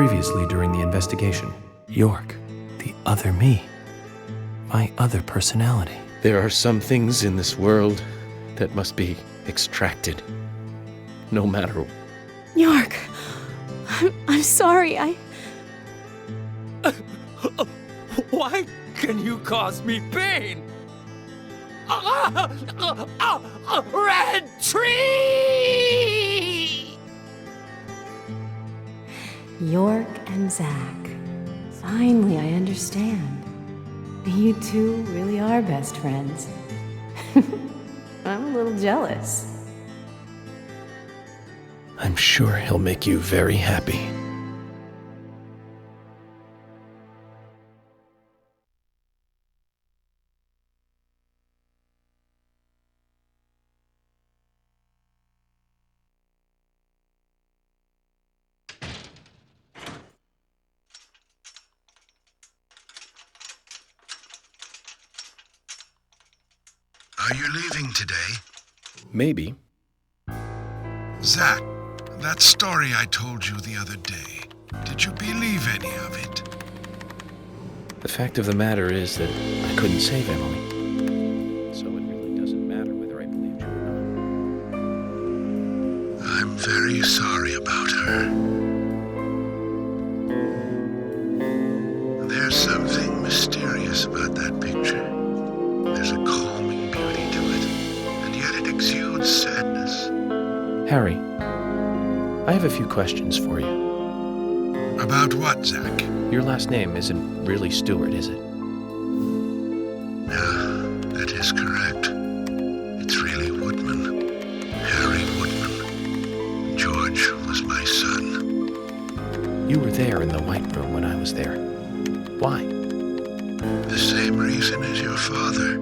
previously during the investigation. York, the other me. My other personality. There are some things in this world that must be extracted. No matter. York, I'm sorry, Why can you cause me pain? Red tree! York and Zach. Finally, I understand. You two really are best friends. I'm a little jealous. I'm sure he'll make you very happy. Are you leaving today? Maybe. Zach, that story I told you the other day, did you believe any of it? The fact of the matter is that I couldn't save Emily. So it really doesn't matter whether I believed you or not. I'm very sorry about her. There's something mysterious about that picture. There's a calming beauty to it, and yet it exudes sadness. Harry, I have a few questions for you. About what, Zach? Your last name isn't really Stewart, is it? Yeah, that is correct. It's really Woodman. Harry Woodman. George was my son. You were there in the White Room when I was there. Why? The same reason as your father.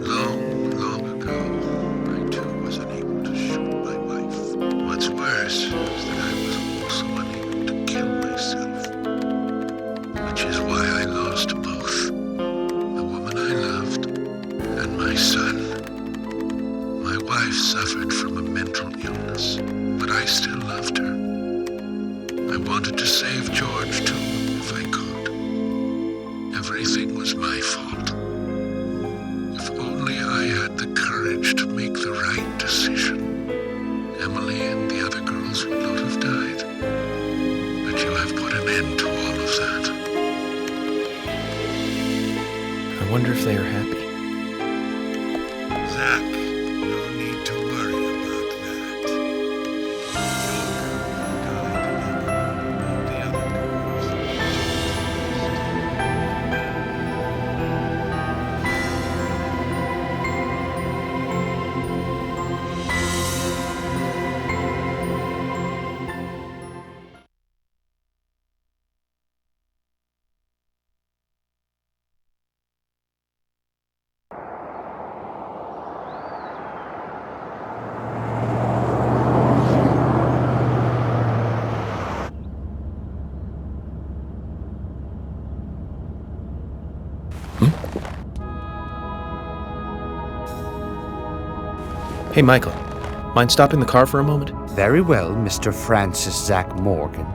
Long, long ago, I too was unable to shoot my wife. What's worse is that I was also unable to kill myself. Which is why I lost both. The woman I loved and my son. My wife suffered from a mental illness, but I still loved her. I wanted to save George too, if I could. Everything was my fault. If only I had the courage to make the right decision, Emily and the other girls would not have died. But you have put an end to all of that. I wonder if they are happy. Zach, no need to worry about that. The other girls. Hey, Michael. Mind stopping the car for a moment? Very well, Mr. Francis Zach Morgan.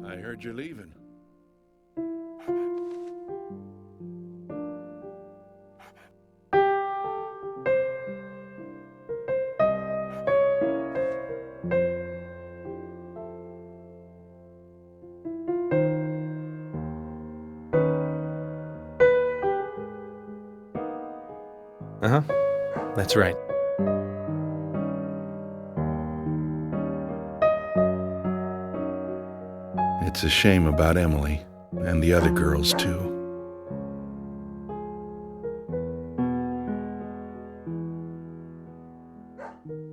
I heard you're leaving. Uh-huh. That's right. It's a shame about Emily, and the other girls too.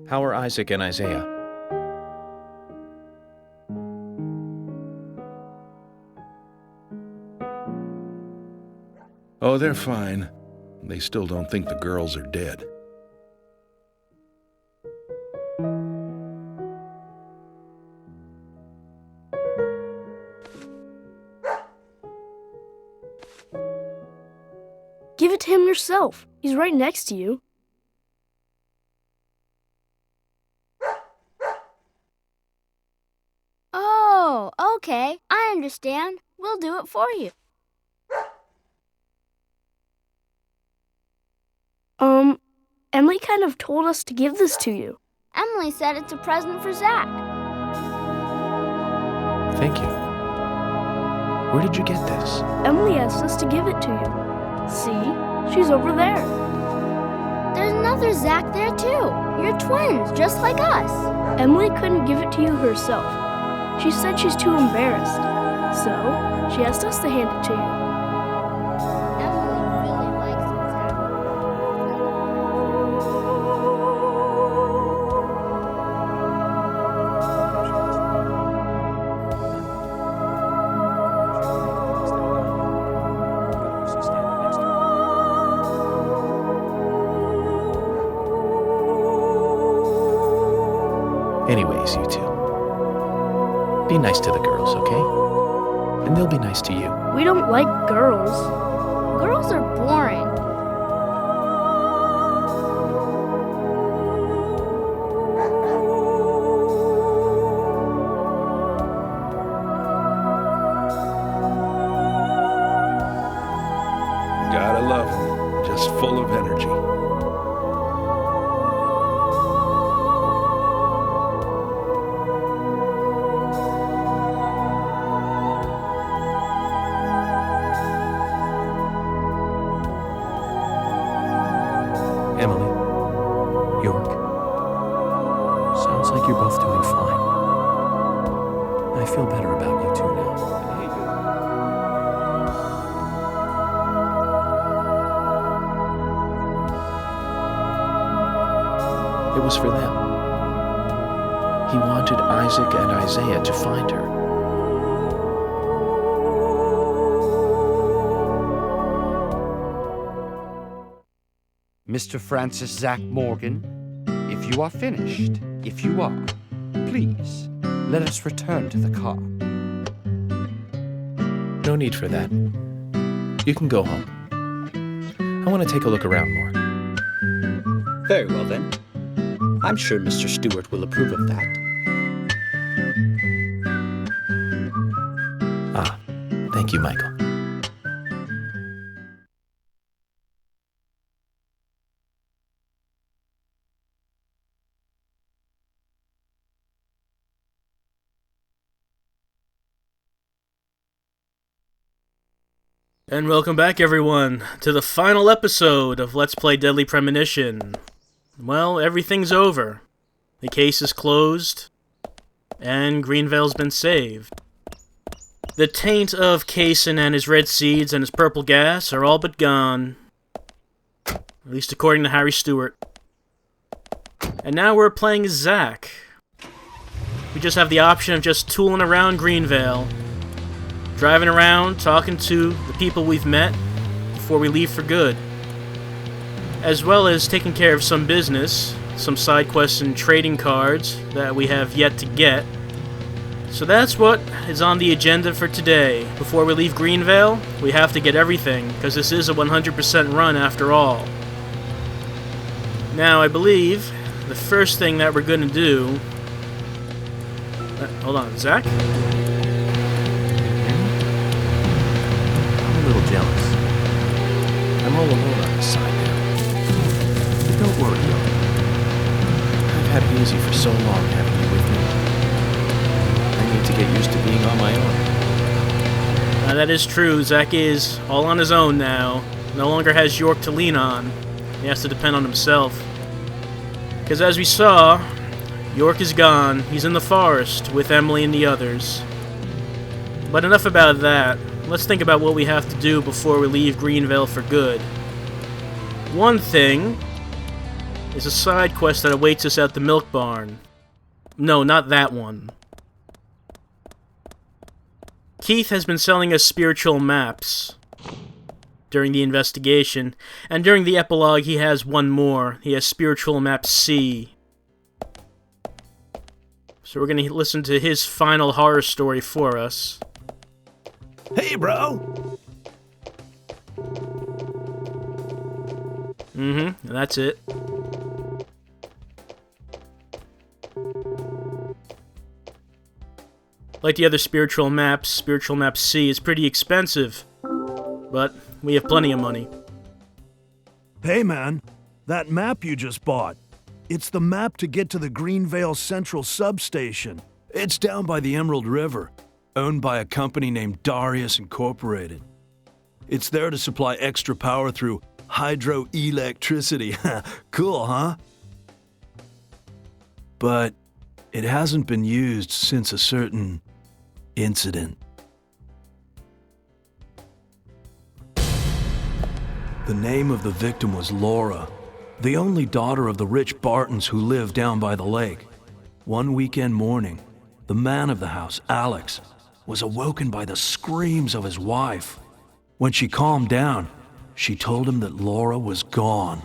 How are Isaac and Isaiah? Oh, they're fine. They still don't think the girls are dead. give it to him yourself. He's right next to you. Oh, okay. I understand. We'll do it for you. Emily kind of told us to give this to you. Emily said it's a present for Zach. Thank you. Where did you get this? Emily asked us to give it to you. See? She's over there. There's another Zach there, too. You're twins, just like us. Emily couldn't give it to you herself. She said she's too embarrassed. So, she asked us to hand it to you. Emily really likes you, Zach. Anyways, you two. Be nice to the girls, okay? And they'll be nice to you. We don't like girls. Girls are boring. Gotta love him. Just full of energy. Emily, York. Sounds like you're both doing fine. I feel better about you two now. It was for them. He wanted Isaac and Isaiah to find her. Mr. Francis Zach Morgan, if you are finished, if you are, please, let us return to the car. No need for that. You can go home. I want to take a look around more. Very well, then. I'm sure Mr. Stewart will approve of that. Ah, thank you, Michael. And welcome back, everyone, to the final episode of Let's Play Deadly Premonition. Well, everything's over. The case is closed, and Greenvale's been saved. The taint of Kaysen and his red seeds and his purple gas are all but gone. At least according to Harry Stewart. And now we're playing as Zach. We just have the option of just tooling around Greenvale. Driving around, talking to the people we've met before we leave for good. As well as taking care of some business, some side quests and trading cards that we have yet to get. So that's what is on the agenda for today. Before we leave Greenvale, we have to get everything, because this is a 100% run after all. Now, I believe the first thing that we're going to do... hold on, Zach? I'm a little jealous. I'm all alone on this side now. But don't worry, York. I've had it easy for so long having you with me. I need to get used to being on my own. That is true. Zach is all on his own now. No longer has York to lean on. He has to depend on himself. Because as we saw, York is gone. He's in the forest with Emily and the others. But enough about that. Let's think about what we have to do before we leave Greenvale for good. One thing is a side quest that awaits us at the milk barn. No, not that one. Keith has been selling us spiritual maps during the investigation, and during the epilogue he has one more. He has spiritual map C. So we're going to listen to his final horror story for us. Hey, bro! And that's it. Like the other spiritual maps, Spiritual Map C is pretty expensive. But we have plenty of money. Hey man, that map you just bought. It's the map to get to the Greenvale Central Substation. It's down by the Emerald River, owned by a company named Darius Incorporated. It's there to supply extra power through hydroelectricity. Cool, huh? But it hasn't been used since a certain incident. The name of the victim was Laura, the only daughter of the rich Bartons who lived down by the lake. One weekend morning, the man of the house, Alex, was awoken by the screams of his wife. When she calmed down, she told him that Laura was gone.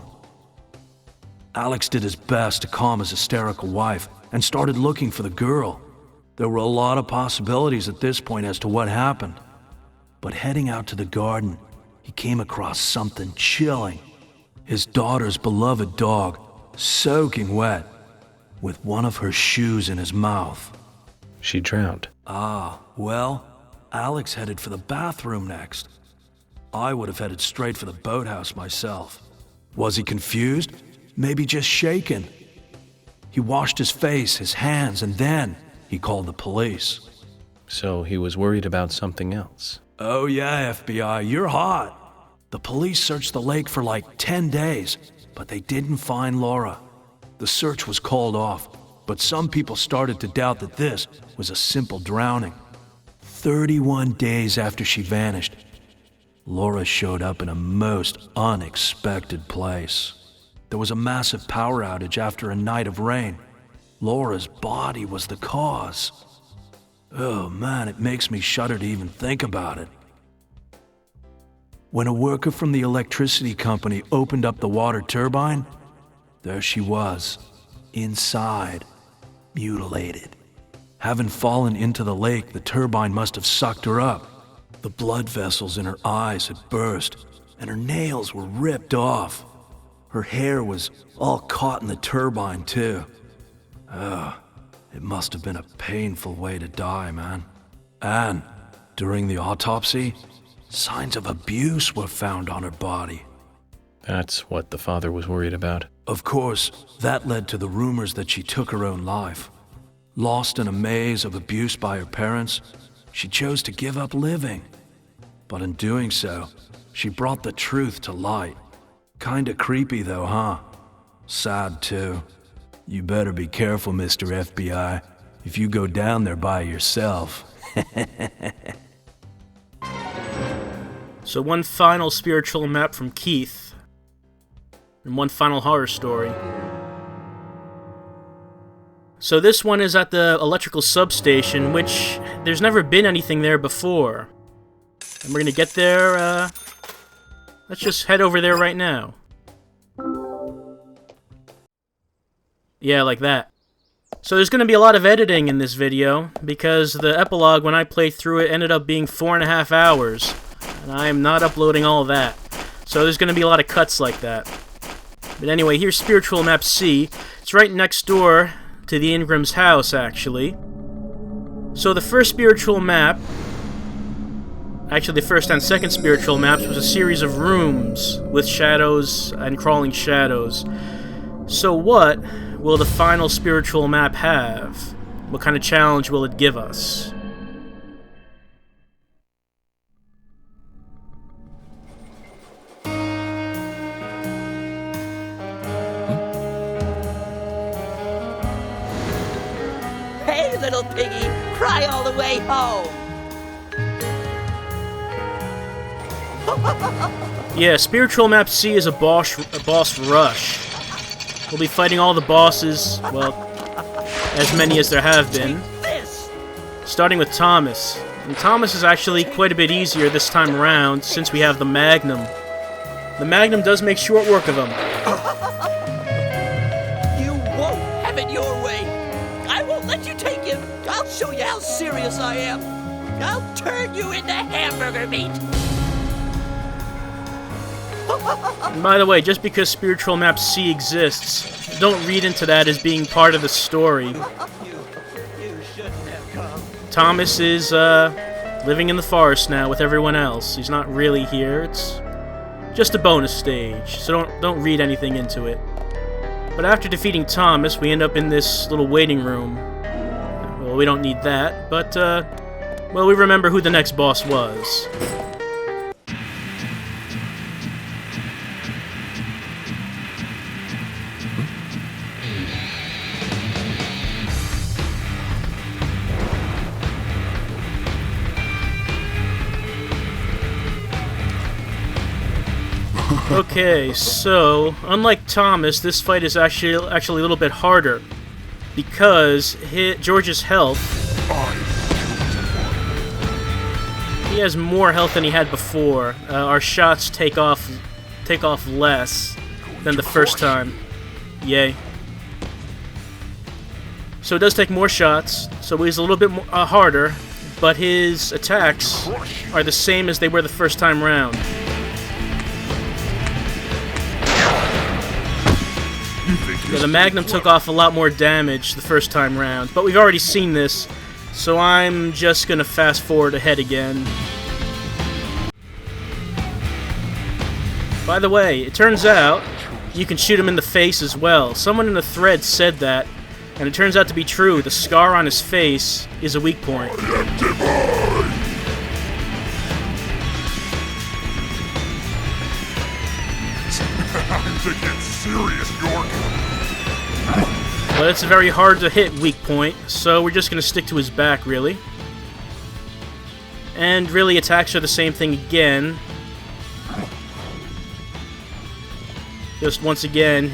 Alex did his best to calm his hysterical wife and started looking for the girl. There were a lot of possibilities at this point as to what happened. But heading out to the garden, he came across something chilling. His daughter's beloved dog, soaking wet, with one of her shoes in his mouth. She drowned. Well, Alex headed for the bathroom next. I would have headed straight for the boathouse myself. Was he confused? Maybe just shaken? He washed his face, his hands, and then he called the police. So he was worried about something else. Oh yeah, FBI, you're hot. The police searched the lake for like 10 days, but they didn't find Laura. The search was called off, but some people started to doubt that this was a simple drowning. 31 days after she vanished, Laura showed up in a most unexpected place. There was a massive power outage after a night of rain. Laura's body was the cause. Oh man, it makes me shudder to even think about it. When a worker from the electricity company opened up the water turbine, there she was, inside, mutilated. Having fallen into the lake, the turbine must have sucked her up. The blood vessels in her eyes had burst, and her nails were ripped off. Her hair was all caught in the turbine, too. It must have been a painful way to die, man. And during the autopsy, signs of abuse were found on her body. That's what the father was worried about. Of course, that led to the rumors that she took her own life. Lost in a maze of abuse by her parents, she chose to give up living. But in doing so, she brought the truth to light. Kinda creepy though, huh? Sad too. You better be careful, Mr. FBI, if you go down there by yourself. So one final spiritual map from Keith, and one final horror story. So this one is at the electrical substation, which there's never been anything there before. And we're gonna get there, let's just head over there right now. Yeah, like that. So there's gonna be a lot of editing in this video, because the epilogue, when I played through it, ended up being 4.5 hours. And I am not uploading all of that. So there's gonna be a lot of cuts like that. But anyway, here's Spiritual Map C. It's right next door to the Ingram's house, actually. So the first spiritual map, actually the first and second spiritual maps, was a series of rooms with shadows and crawling shadows. So what will the final spiritual map have? What kind of challenge will it give us? Hey, little piggy, cry all the way home. Yeah, Spiritual Map C is a boss rush. We'll be fighting all the bosses, well, as many as there have been. Starting with Thomas. And Thomas is actually quite a bit easier this time around, since we have the Magnum. The Magnum does make short work of him. You won't have it your way. I won't let you take him. I'll show you how serious I am. I'll turn you into hamburger meat. And by the way, just because Spiritual Map C exists, don't read into that as being part of the story. Thomas is living in the forest now with everyone else. He's not really here. It's just a bonus stage, so don't read anything into it. But after defeating Thomas, we end up in this little waiting room. Well, we don't need that, but well, we remember who the next boss was. Okay, so unlike Thomas, this fight is actually a little bit harder because George's health. He has more health than he had before. Our shots take off less than the first time. Yay! So it does take more shots. So he's a little bit more, harder, but his attacks are the same as they were the first time round. Yeah, the Magnum took off a lot more damage the first time round, but we've already seen this, so I'm just gonna fast forward ahead again. By the way, it turns out you can shoot him in the face as well. Someone in the thread said that, and it turns out to be true. The scar on his face is a weak point. To get serious, York. But it's a very hard to hit weak point, so we're just going to stick to his back, really. And really, attacks are the same thing again. Just once again,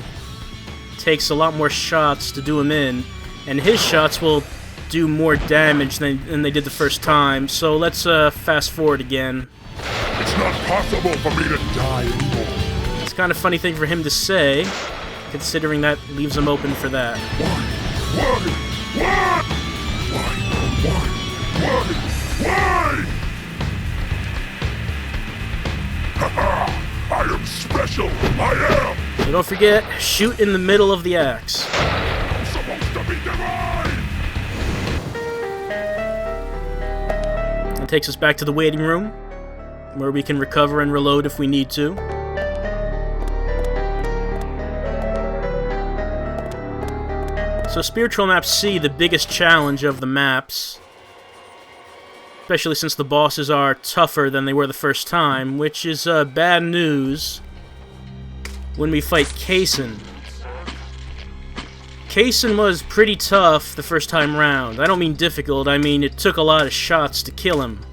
takes a lot more shots to do him in, and his shots will do more damage than they did the first time, so let's fast forward again. It's not possible for me to die anymore. It's kind of funny thing for him to say, considering that leaves him open for that. Why? I am special. I am. So don't forget, shoot in the middle of the axe. I'm supposed to be divine. That takes us back to the waiting room, where we can recover and reload if we need to. So Spiritual Map C, the biggest challenge of the maps, especially since the bosses are tougher than they were the first time, which is bad news when we fight Kaysen. Kaysen was pretty tough the first time round. I don't mean difficult, I mean it took a lot of shots to kill him.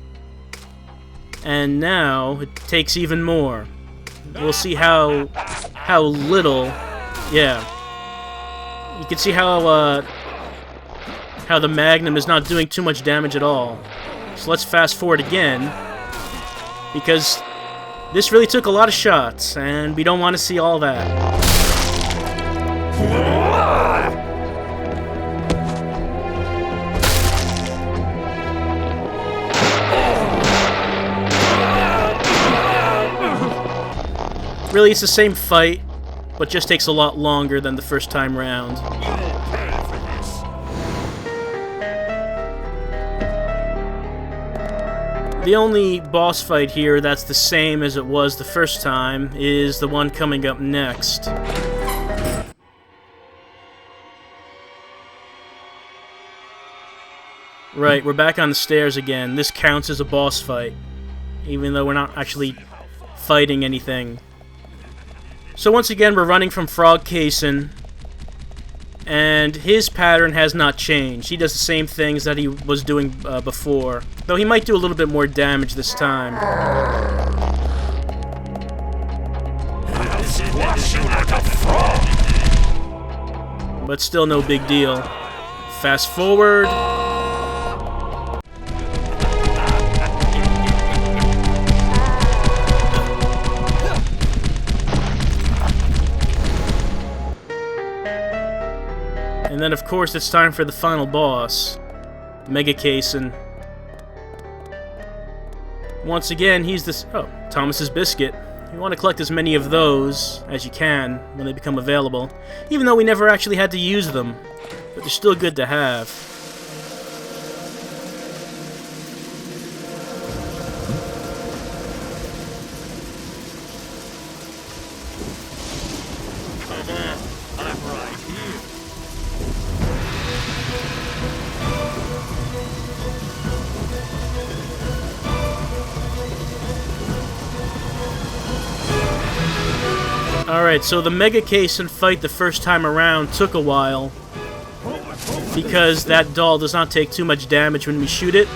And now it takes even more. We'll see how little, yeah. You can see how the Magnum is not doing too much damage at all. So let's fast forward again, because this really took a lot of shots, and we don't want to see all that. Really, it's the same fight, but just takes a lot longer than the first time round. The only boss fight here that's the same as it was the first time is the one coming up next. Right, we're back on the stairs again. This counts as a boss fight, even though we're not actually fighting anything. So once again, we're running from Frog Kaysen, and his pattern has not changed. He does the same things that he was doing before, though he might do a little bit more damage this time. But still no big deal. Fast forward. And then, of course, it's time for the final boss, Mega Kaysen. Once again, he's this... Oh, Thomas's Biscuit. You want to collect as many of those as you can when they become available, even though we never actually had to use them, but they're still good to have. Alright, so the Mega Cason fight the first time around took a while, because that doll does not take too much damage when we shoot it,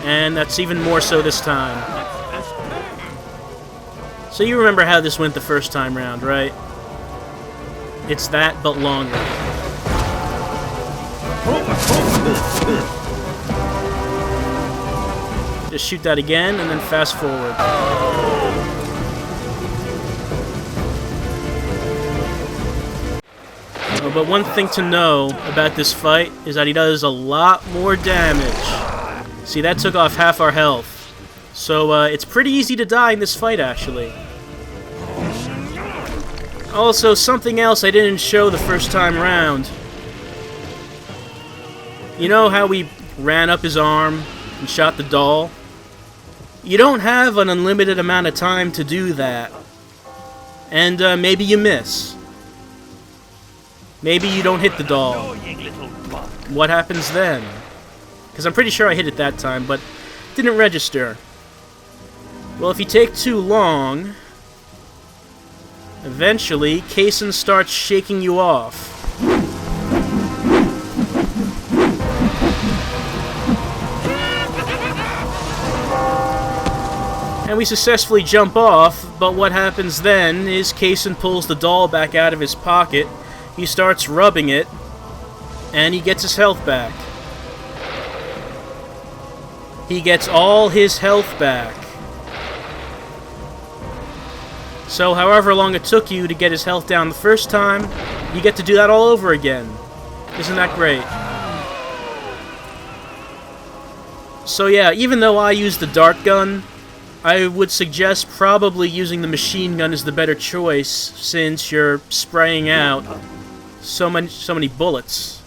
and that's even more so this time. So you remember how this went the first time round, right? It's that, but longer. Just shoot that again, and then fast forward. But one thing to know about this fight is that he does a lot more damage. See, that took off half our health. So it's pretty easy to die in this fight, actually. Also, something else I didn't show the first time round. You know how we ran up his arm and shot the doll? You don't have an unlimited amount of time to do that. And maybe you miss. Maybe you don't hit the doll. What happens then? Because I'm pretty sure I hit it that time, but it didn't register. Well, if you take too long, eventually, Cason starts shaking you off. And we successfully jump off, but what happens then is Cason pulls the doll back out of his pocket. He starts rubbing it, and he gets his health back. He gets all his health back. So however long it took you to get his health down the first time, you get to do that all over again. Isn't that great? So yeah, even though I use the dart gun, I would suggest probably using the machine gun is the better choice, since you're spraying out so many bullets.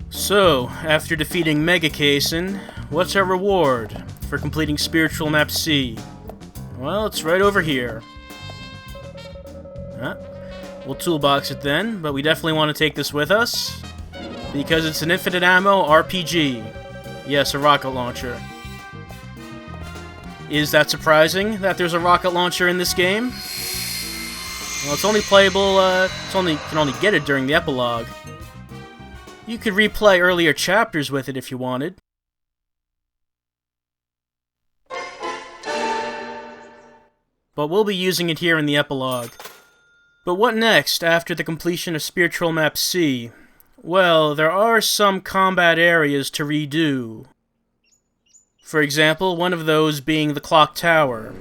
So, after defeating Mega Cason, what's our reward for completing Spiritual Map C? Well, it's right over here. We'll toolbox it then, but we definitely want to take this with us, because it's an infinite ammo RPG. Yes, a rocket launcher. Is that surprising that there's a rocket launcher in this game? Well, it's only playable, you can only get it during the epilogue. You could replay earlier chapters with it if you wanted. But we'll be using it here in the epilogue. But what next after the completion of Spiritual Map C? Well, there are some combat areas to redo. For example, one of those being the Clock Tower.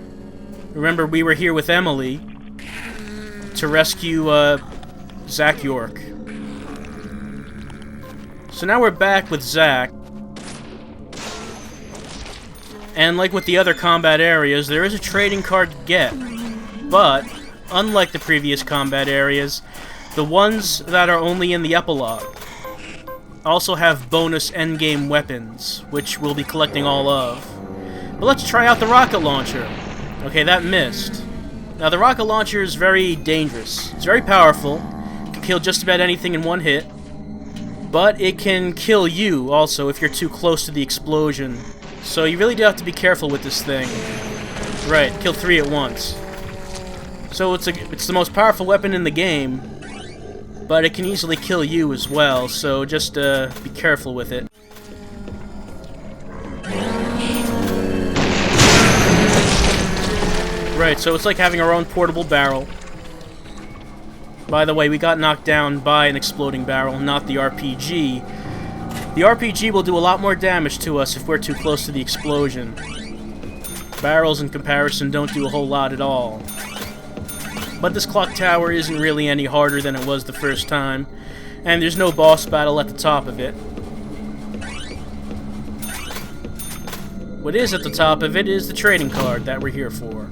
Remember, we were here with Emily to rescue Zach York. So now we're back with Zach. And like with the other combat areas, there is a trading card to get. But, unlike the previous combat areas, the ones that are only in the epilogue also have bonus endgame weapons, which we'll be collecting all of. But let's try out the rocket launcher. Okay, that missed. Now the rocket launcher is very dangerous. It's very powerful. It can kill just about anything in one hit. But it can kill you also if you're too close to the explosion. So you really do have to be careful with this thing. Right, kill 3 at once. So it's the most powerful weapon in the game, but it can easily kill you as well, so just be careful with it. Right, so it's like having our own portable barrel. By the way, we got knocked down by an exploding barrel, not the RPG. The RPG will do a lot more damage to us if we're too close to the explosion. Barrels in comparison don't do a whole lot at all. But this clock tower isn't really any harder than it was the first time. And there's no boss battle at the top of it. What is at the top of it is the trading card that we're here for.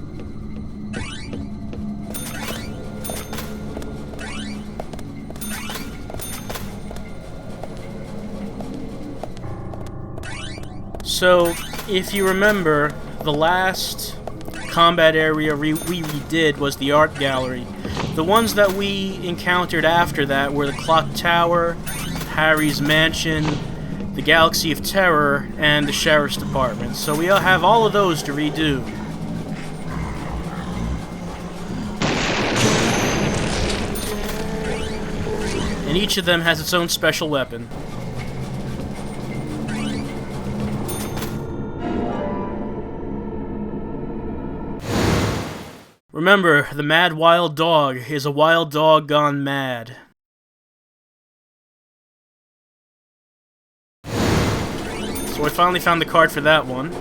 So, if you remember, the last combat area we redid was the art gallery. The ones that we encountered after that were the Clock Tower, Harry's Mansion, the Galaxy of Terror, and the Sheriff's Department. So we have all of those to redo. And each of them has its own special weapon. Remember, the mad wild dog is a wild dog gone mad. So I finally found the card for that one.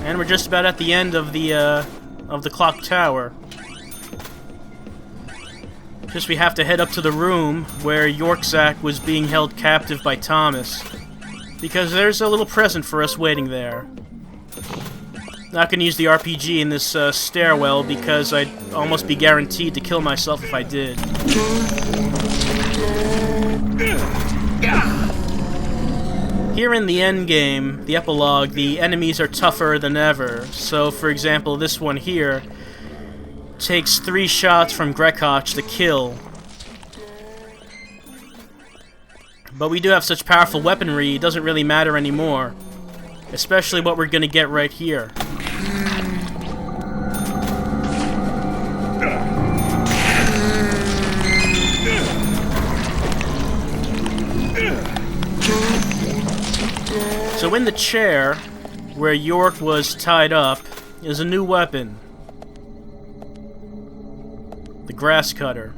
And we're just about at the end of the clock tower. Just we have to head up to the room where Yorkzak was being held captive by Thomas. Because there's a little present for us waiting there. Not gonna use the RPG in this stairwell because I'd almost be guaranteed to kill myself if I did. Here in the endgame, the epilogue, the enemies are tougher than ever. So, for example, this one here takes 3 shots from Grekach to kill. But we do have such powerful weaponry, it doesn't really matter anymore. Especially what we're gonna get right here. So in the chair, where York was tied up, is a new weapon. The grass cutter.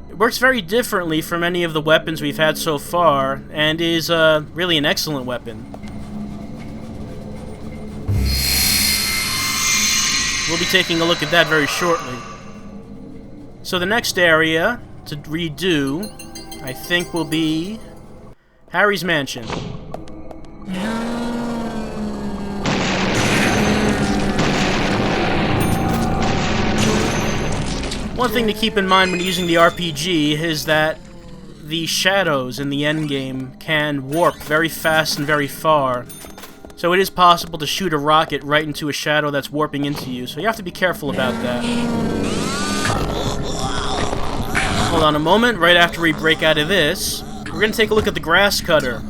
It works very differently from any of the weapons we've had so far, and is really an excellent weapon. We'll be taking a look at that very shortly. So the next area to redo, I think, will be Harry's Mansion. One thing to keep in mind when using the RPG is that the shadows in the endgame can warp very fast and very far. So it is possible to shoot a rocket right into a shadow that's warping into you, so you have to be careful about that. Hold on a moment, right after we break out of this, we're going to take a look at the grass cutter.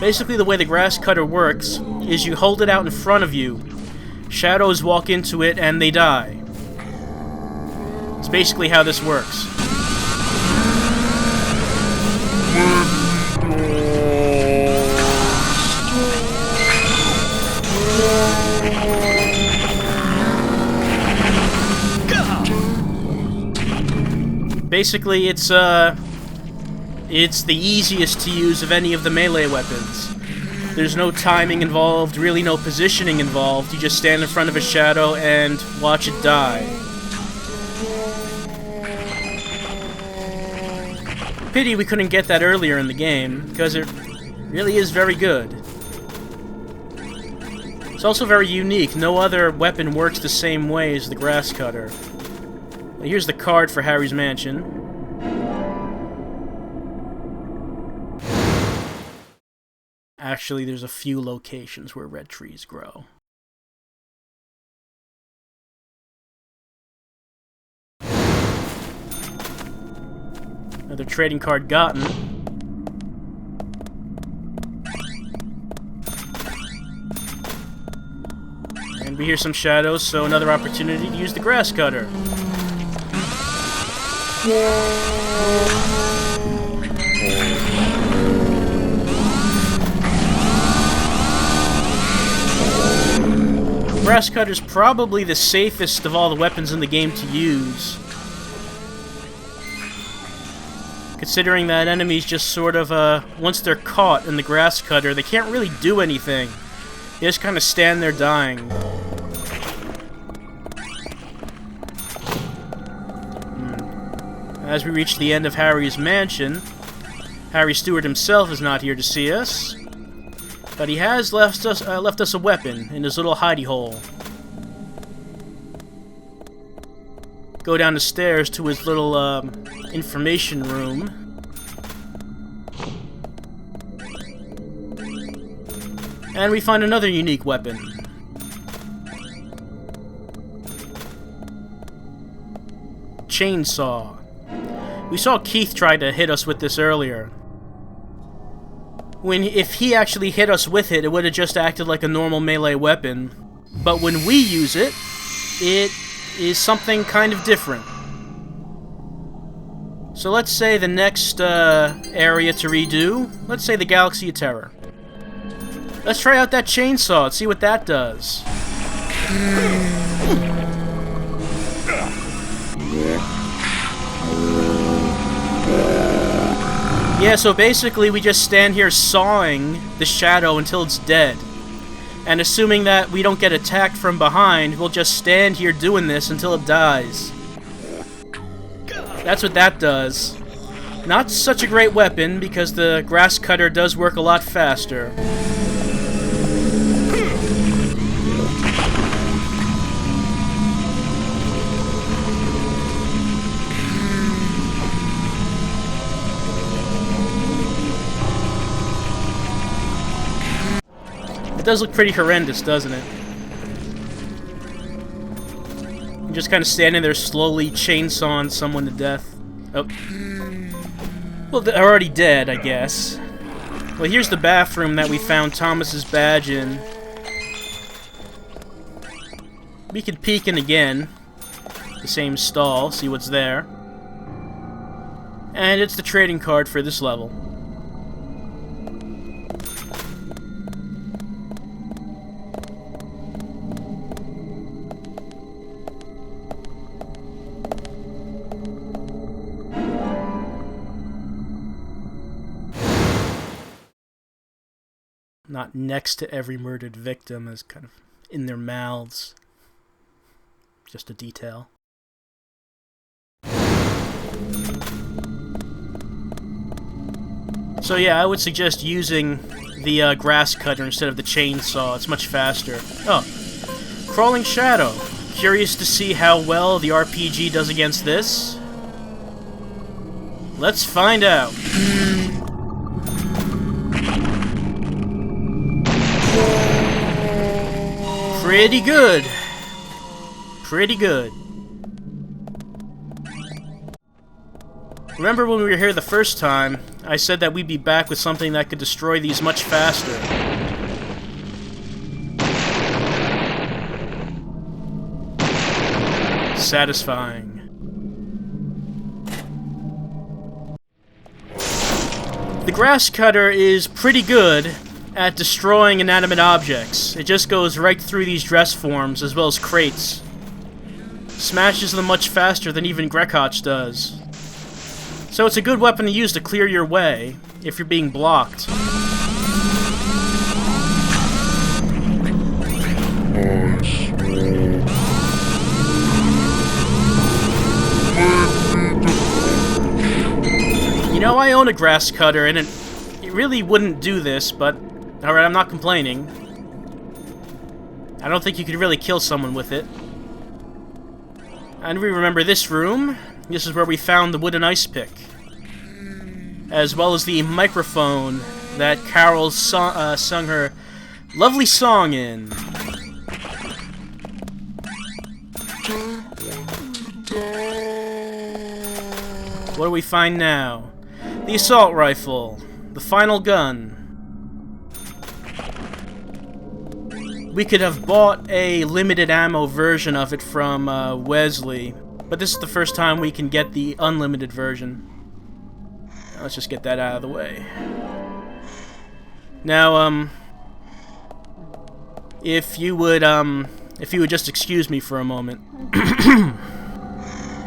Basically the way the grass cutter works is you hold it out in front of you, shadows walk into it and they die. It's basically how this works. Basically, it's the easiest to use of any of the melee weapons. There's no timing involved, really no positioning involved. You just stand in front of a shadow and watch it die. Pity we couldn't get that earlier in the game, because it really is very good. It's also very unique. No other weapon works the same way as the grass cutter. Here's the card for Harry's Mansion. Actually, there's a few locations where red trees grow. Another trading card gotten. And we hear some shadows, so another opportunity to use the grass cutter. Grass cutter's probably the safest of all the weapons in the game to use. Considering that enemies just sort of, once they're caught in the grass cutter, they can't really do anything. They just kind of stand there dying. as we reach the end of Harry's mansion. Harry Stewart himself is not here to see us, but he has left us a weapon in his little hidey hole. Go down the stairs to his little information room. And we find another unique weapon. Chainsaw. We saw Keith try to hit us with this earlier. If he actually hit us with it, it would have just acted like a normal melee weapon. But when we use it, it is something kind of different. So let's say the next area to redo, let's say the Galaxy of Terror. Let's try out that chainsaw and see what that does. Yeah, so basically we just stand here sawing the shadow until it's dead. And assuming that we don't get attacked from behind, we'll just stand here doing this until it dies. That's what that does. Not such a great weapon, because the grass cutter does work a lot faster. It does look pretty horrendous, doesn't it? You're just kind of standing there slowly chainsawing someone to death. Oh. Well, they're already dead, I guess. Well, here's the bathroom that we found Thomas's badge in. We could peek in again. The same stall, see what's there. And it's the trading card for this level. Not next to every murdered victim, as kind of in their mouths. Just a detail. So yeah, I would suggest using the grass cutter instead of the chainsaw. It's much faster. Oh, Crawling Shadow. Curious to see how well the RPG does against this? Let's find out. Pretty good. Pretty good. Remember when we were here the first time, I said that we'd be back with something that could destroy these much faster. Satisfying. The grass cutter is pretty good at destroying inanimate objects. It just goes right through these dress forms as well as crates. Smashes them much faster than even Grekotch does. So it's a good weapon to use to clear your way if you're being blocked. You know, I own a grass cutter and it really wouldn't do this, but alright, I'm not complaining. I don't think you could really kill someone with it. And we remember this room. This is where we found the wooden ice pick. As well as the microphone that Carol sung her lovely song in. What do we find now? The assault rifle. The final gun. We could have bought a limited ammo version of it from Wesley, but this is the first time we can get the unlimited version. Let's just get that out of the way. Now, if you would just excuse me for a moment.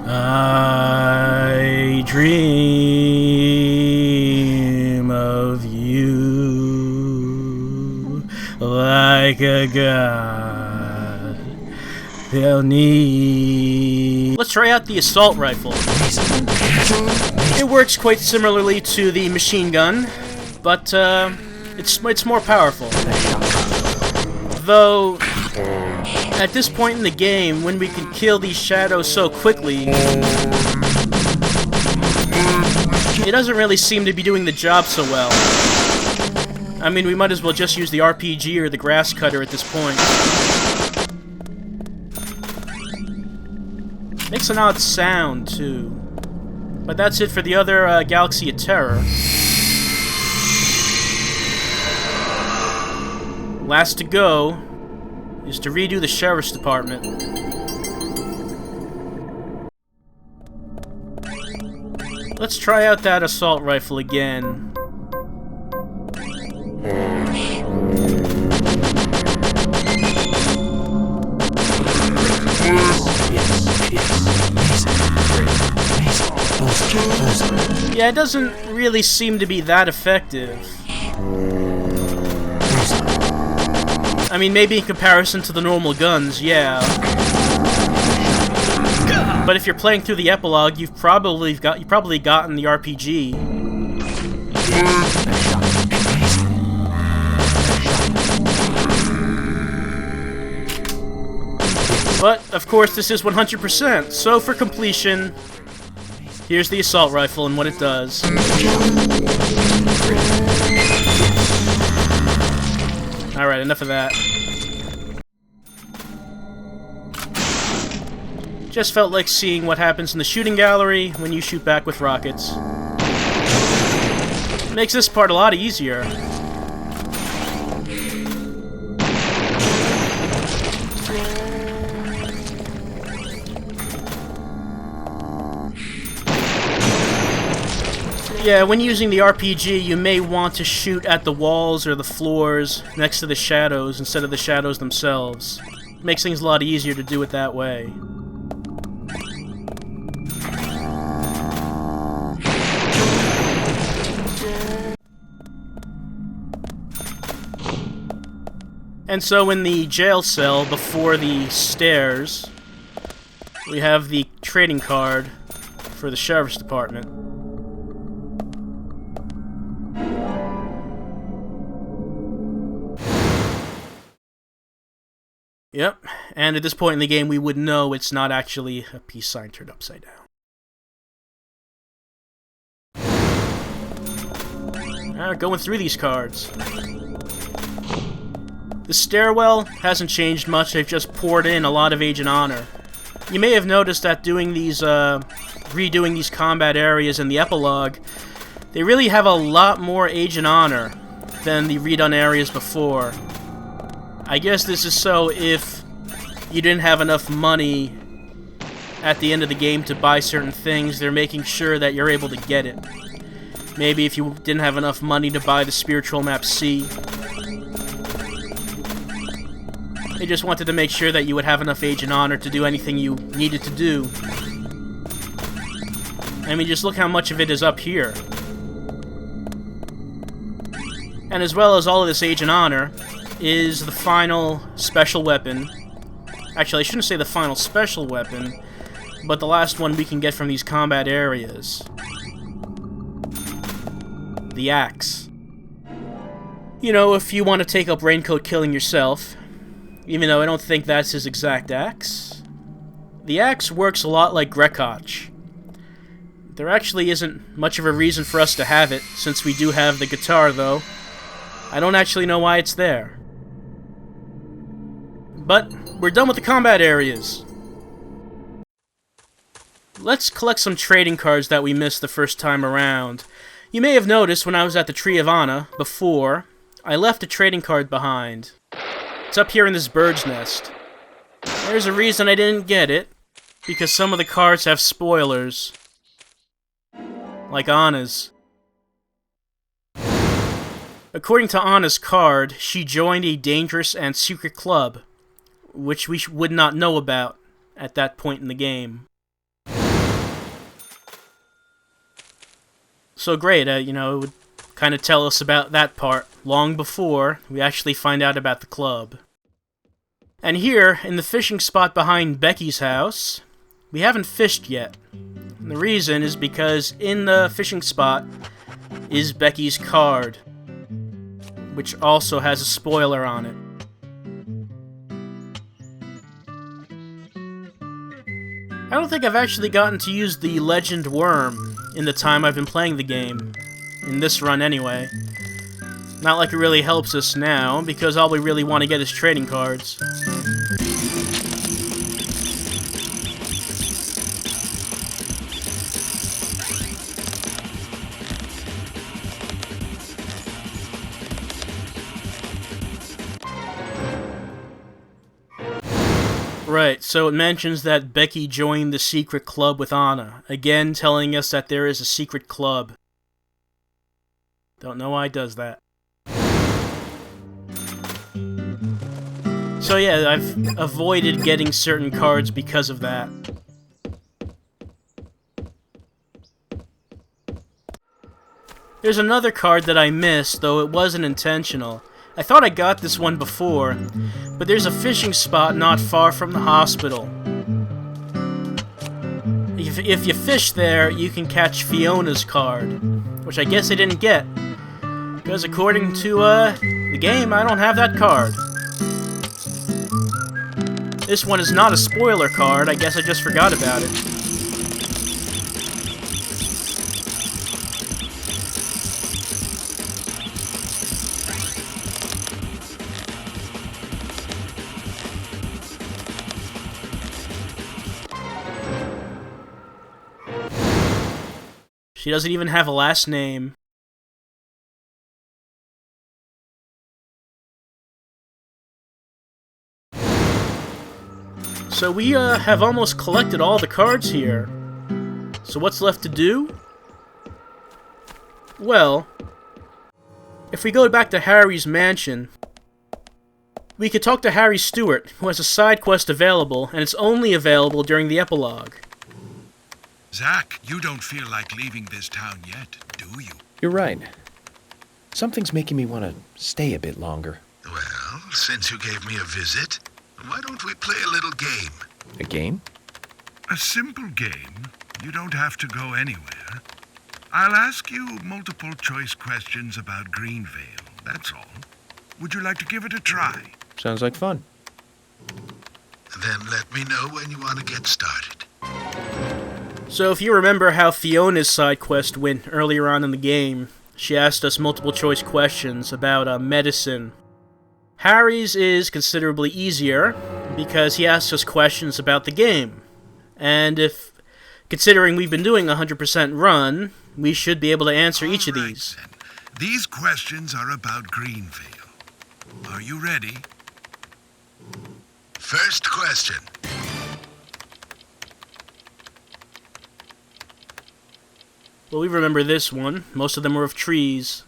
I dream of you like a god Let's try out the assault rifle. It works quite similarly to the machine gun, but it's more powerful. Though, at this point in the game, when we can kill these shadows so quickly, it doesn't really seem to be doing the job so well. I mean, we might as well just use the RPG or the grass cutter at this point. Makes an odd sound, too. But that's it for the other Galaxy of Terror. Last to go is to redo the Sheriff's Department. Let's try out that assault rifle again. Yeah, it doesn't really seem to be that effective. I mean, maybe in comparison to the normal guns, yeah. But if you're playing through the epilogue, you've probably gotten the RPG. But of course, this is 100%. So for completion, here's the assault rifle and what it does. Alright, enough of that. Just felt like seeing what happens in the shooting gallery when you shoot back with rockets. Makes this part a lot easier. Yeah, when using the RPG, you may want to shoot at the walls or the floors next to the shadows instead of the shadows themselves. Makes things a lot easier to do it that way. And so in the jail cell before the stairs, we have the trading card for the Sheriff's Department. Yep, and at this point in the game we would know it's not actually a peace sign turned upside down. Alright, going through these cards. The stairwell hasn't changed much, they've just poured in a lot of Agent Honor. You may have noticed that redoing these combat areas in the epilogue, they really have a lot more Agent Honor than the redone areas before. I guess this is so if you didn't have enough money at the end of the game to buy certain things, they're making sure that you're able to get it. Maybe if you didn't have enough money to buy the Spiritual Map C, they just wanted to make sure that you would have enough Agent Honor to do anything you needed to do. I mean, just look how much of it is up here. And as well as all of this Agent Honor is the final special weapon. Actually, I shouldn't say the final special weapon, but the last one we can get from these combat areas. The axe. You know, if you want to take up Raincoat killing yourself, even though I don't think that's his exact axe, the axe works a lot like Grekach. There actually isn't much of a reason for us to have it, since we do have the guitar, though. I don't actually know why it's there. But we're done with the combat areas. Let's collect some trading cards that we missed the first time around. You may have noticed when I was at the Tree of Anna before, I left a trading card behind. It's up here in this bird's nest. There's a reason I didn't get it, because some of the cards have spoilers. Like Anna's. According to Anna's card, she joined a dangerous and secret club, which we would not know about at that point in the game. So great, you know, it would kind of tell us about that part long before we actually find out about the club. And here, in the fishing spot behind Becky's house, we haven't fished yet. And the reason is because in the fishing spot is Becky's card, which also has a spoiler on it. I don't think I've actually gotten to use the Legend Worm in the time I've been playing the game. In this run, anyway. Not like it really helps us now, because all we really want to get is trading cards. Right, so it mentions that Becky joined the secret club with Anna, again telling us that there is a secret club. Don't know why it does that. So yeah, I've avoided getting certain cards because of that. There's another card that I missed, though it wasn't intentional. I thought I got this one before, but there's a fishing spot not far from the hospital. If you fish there, you can catch Fiona's card, which I guess I didn't get, because according to the game, I don't have that card. This one is not a spoiler card, I guess I just forgot about it. She doesn't even have a last name. So we have almost collected all the cards here. So what's left to do? Well, if we go back to Harry's mansion, we could talk to Harry Stewart, who has a side quest available, and it's only available during the epilogue. Zach, you don't feel like leaving this town yet, do you? You're right. Something's making me want to stay a bit longer. Well, since you gave me a visit, why don't we play a little game? A game? A simple game. You don't have to go anywhere. I'll ask you multiple choice questions about Greenvale, that's all. Would you like to give it a try? Sounds like fun. Then let me know when you want to get started. So if you remember how Fiona's side quest went earlier on in the game, she asked us multiple choice questions about medicine. Harry's is considerably easier, because he asks us questions about the game. And if, considering we've been doing a 100% run, we should be able to answer each of these. Then. These questions are about Greenvale. Are you ready? First question. Well, we remember this one. Most of them were of trees.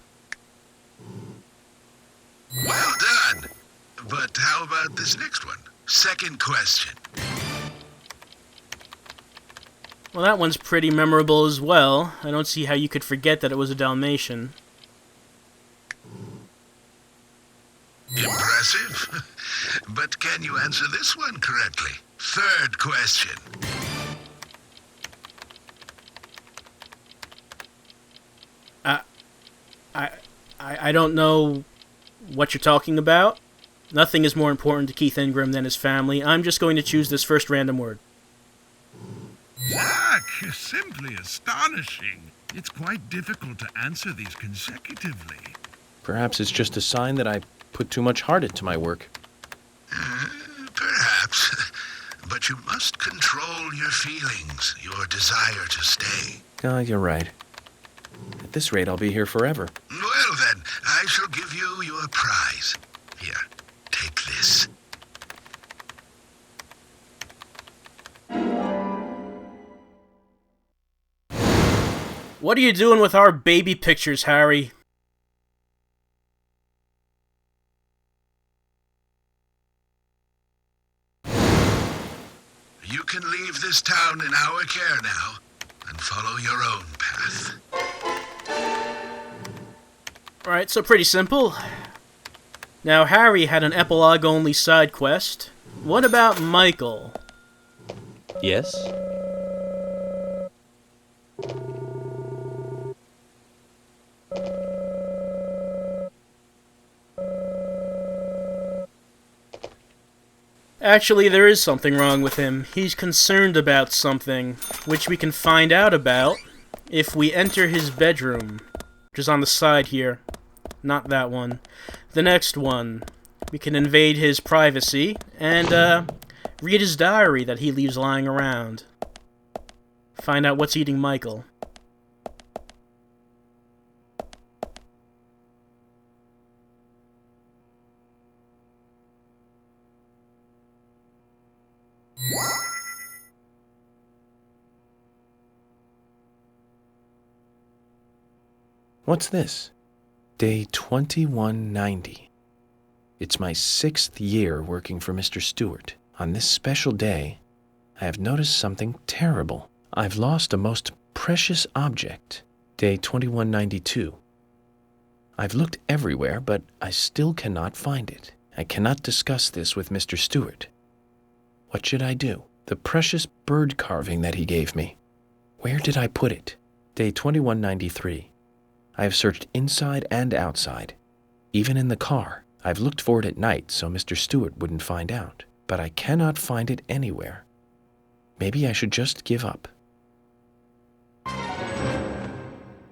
Well done. But how about this next one? Second question. Well, that one's pretty memorable as well. I don't see how you could forget that it was a Dalmatian. Impressive. But can you answer this one correctly? Third question. I don't know what you're talking about. Nothing is more important to Keith Ingram than his family. I'm just going to choose this first random word. Zach, you're simply astonishing. It's quite difficult to answer these consecutively. Perhaps it's just a sign that I put too much heart into my work. Perhaps. But you must control your feelings, your desire to stay. Oh, you're right. At this rate, I'll be here forever. Well then, I shall give you your prize. Here, take this. What are you doing with our baby pictures, Harry? You can leave this town in our care now and follow your own path. Alright, so pretty simple. Now, Harry had an epilogue-only side quest, What about Michael? Yes? Actually, there is something wrong with him. He's concerned about something, which we can find out about if we enter his bedroom, which is on the side here. Not that one. The next one. We can invade his privacy and read his diary that he leaves lying around. Find out what's eating Michael. What's this? Day 2190. It's my 6th year working for Mr. Stewart. On this special day, I have noticed something terrible. I've lost a most precious object. Day 2192. I've looked everywhere, but I still cannot find it. I cannot discuss this with Mr. Stewart. What should I do? The precious bird carving that he gave me. Where did I put it? Day 2193. I have searched inside and outside. Even in the car. I've looked for it at night so Mr. Stewart wouldn't find out. But I cannot find it anywhere. Maybe I should just give up.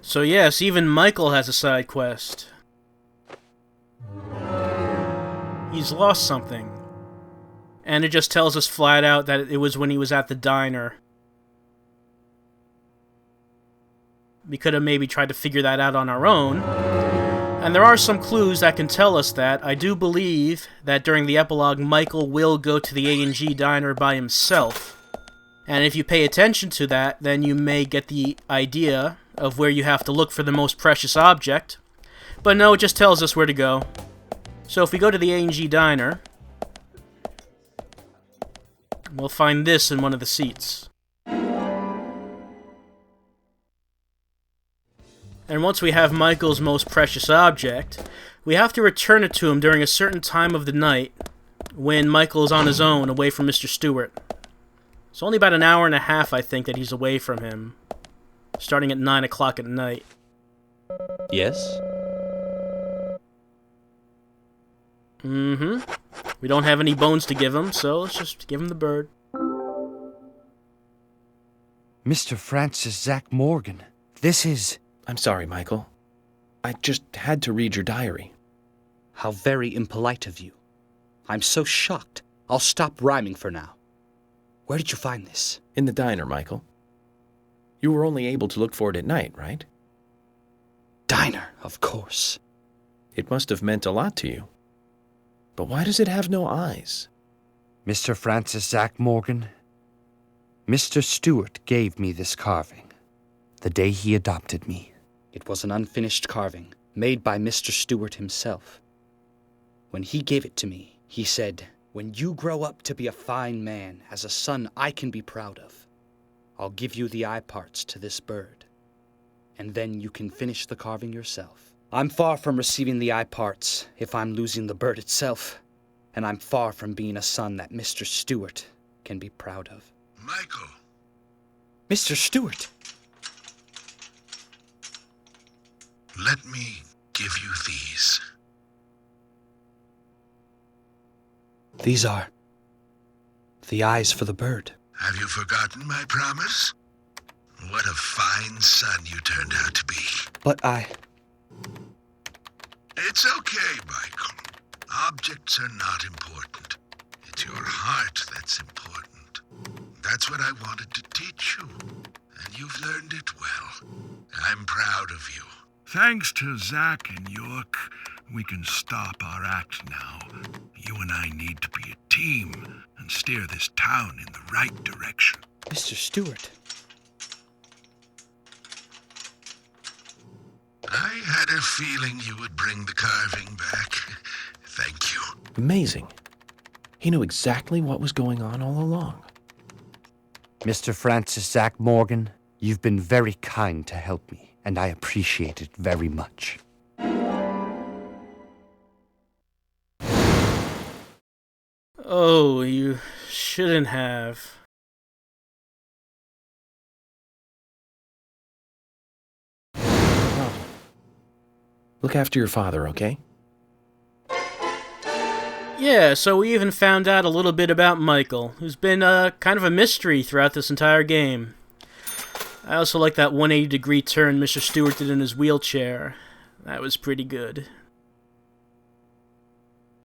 So yes, even Michael has a side quest. He's lost something. And it just tells us flat out that it was when he was at the diner. We could have maybe tried to figure that out on our own. And there are some clues that can tell us that. I do believe that during the epilogue, Michael will go to the A&G diner by himself. And if you pay attention to that, then you may get the idea of where you have to look for the most precious object. But no, it just tells us where to go. So if we go to the A&G diner, we'll find this in one of the seats. And once we have Michael's most precious object, we have to return it to him during a certain time of the night when Michael is on his own away from Mr. Stewart. It's only about an hour and a half, I think, that he's away from him, starting at 9 o'clock at night. Yes? Mm-hmm. We don't have any bones to give him, so let's just give him the bird. Mr. Francis Zach Morgan, this is... I'm sorry, Michael. I just had to read your diary. How very impolite of you. I'm so shocked. I'll stop rhyming for now. Where did you find this? In the diner, Michael. You were only able to look for it at night, right? Diner, of course. It must have meant a lot to you. But why does it have no eyes? Mr. Francis Zach Morgan, Mr. Stewart gave me this carving the day he adopted me. It was an unfinished carving, made by Mr. Stewart himself. When he gave it to me, he said, "When you grow up to be a fine man, as a son I can be proud of, I'll give you the eye parts to this bird, and then you can finish the carving yourself." I'm far from receiving the eye parts if I'm losing the bird itself, and I'm far from being a son that Mr. Stewart can be proud of. Michael! Mr. Stewart! Let me give you these. These are the eyes for the bird. Have you forgotten my promise? What a fine son you turned out to be. But I... It's okay, Michael. Objects are not important. It's your heart that's important. That's what I wanted to teach you, and you've learned it well. I'm proud of you. Thanks to Zach and York, we can stop our act now. You and I need to be a team and steer this town in the right direction. Mr. Stewart. I had a feeling you would bring the carving back. Thank you. Amazing. He knew exactly what was going on all along. Mr. Francis Zach Morgan, you've been very kind to help me, and I appreciate it very much. Oh, you shouldn't have. Look after your father, okay? Yeah, so we even found out a little bit about Michael, who's been kind of a mystery throughout this entire game. I also like that 180-degree turn Mr. Stewart did in his wheelchair. That was pretty good.